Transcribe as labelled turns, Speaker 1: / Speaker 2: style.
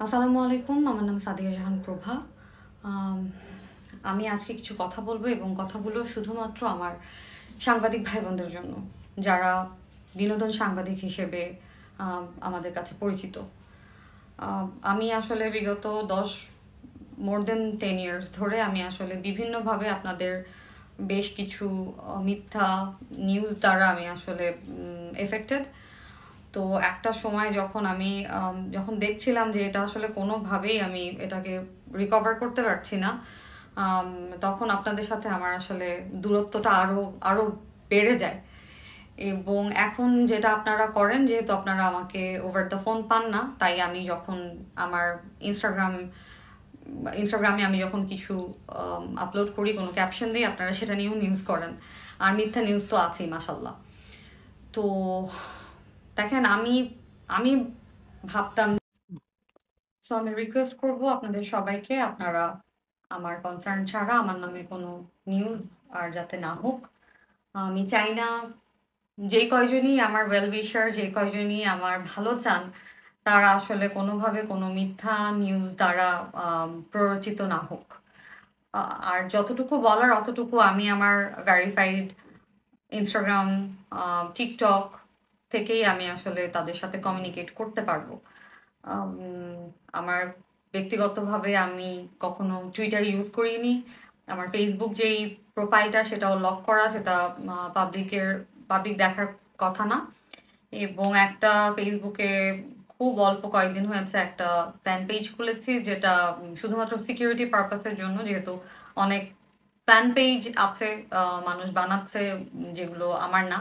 Speaker 1: আসসালামু আলাইকুম, আমার নাম সাদিয়া জাহান প্রভা। আম, আমি আজকে কিছু কথা বলবো এবং কথাগুলো শুধুমাত্র আমার সাংবাদিক ভাই বোনদের জন্য, যারা বিনোদন সাংবাদিক হিসেবে আমাদের কাছে পরিচিত। আমি আসলে বিগত মোর দেন 10 ইয়ার্স ধরে আমি আসলে বিভিন্নভাবে আপনাদের বেশ কিছু মিথ্যা নিউজ দ্বারা আমি আসলে এফেক্টেড। তো একটা সময় যখন আমি যখন দেখছিলাম যে এটা আসলে কোনোভাবেই আমি এটাকে রিকভার করতে পারছি না, তখন আপনাদের সাথে আমার আসলে দূরত্বটা আরো আরো বেড়ে যায়। এবং এখন যেটা আপনারা করেন, যেহেতু আপনারা আমাকে ওভার দ্য ফোন পান না, তাই আমি যখন আমার ইনস্টাগ্রামে আমি যখন কিছু আপলোড করি, কোনো ক্যাপশন দিই, আপনারা সেটা নিয়েও নিউজ করেন। আর মিথ্যা নিউজ তো আছেই মাসাল্লাহ। তো দেখেন, আমি আমি ভাবতাম, সো আমি রিকোয়েস্ট করবো আপনাদের সবাইকে, আপনারা আমার কনসার্ন ছাড়া আমার নামে কোনো নিউজ আর যাতে না হোক। আমি চাই না যে কয়জনই আমার ওয়েল উইশার, যে কয়জনই আমার ভালো চান, তারা আসলে কোনোভাবে কোনো মিথ্যা নিউজ দ্বারা প্ররোচিত না হোক। আর যতটুকু বলার অতটুকু আমি আমার ভেরিফাইড ইনস্টাগ্রাম, টিকটক থেকেই আমি আসলে তাদের সাথে কমিউনিকেট করতে পারবো। আমার ব্যক্তিগতভাবে আমি কখনো টুইটার ইউজ করিনি। আমার ফেসবুক যেই প্রোফাইলটা, সেটাও লক করা, সেটা পাবলিক দেখার কথা না। এবং একটা ফেসবুকে খুব অল্প কয়েকদিন হয়েছে একটা ফ্যান পেজ খুলেছি, যেটা শুধুমাত্র সিকিউরিটি পারপাসের জন্য, যেহেতু অনেক ফ্যান পেজ আছে মানুষ বানাচ্ছে যেগুলো আমার না।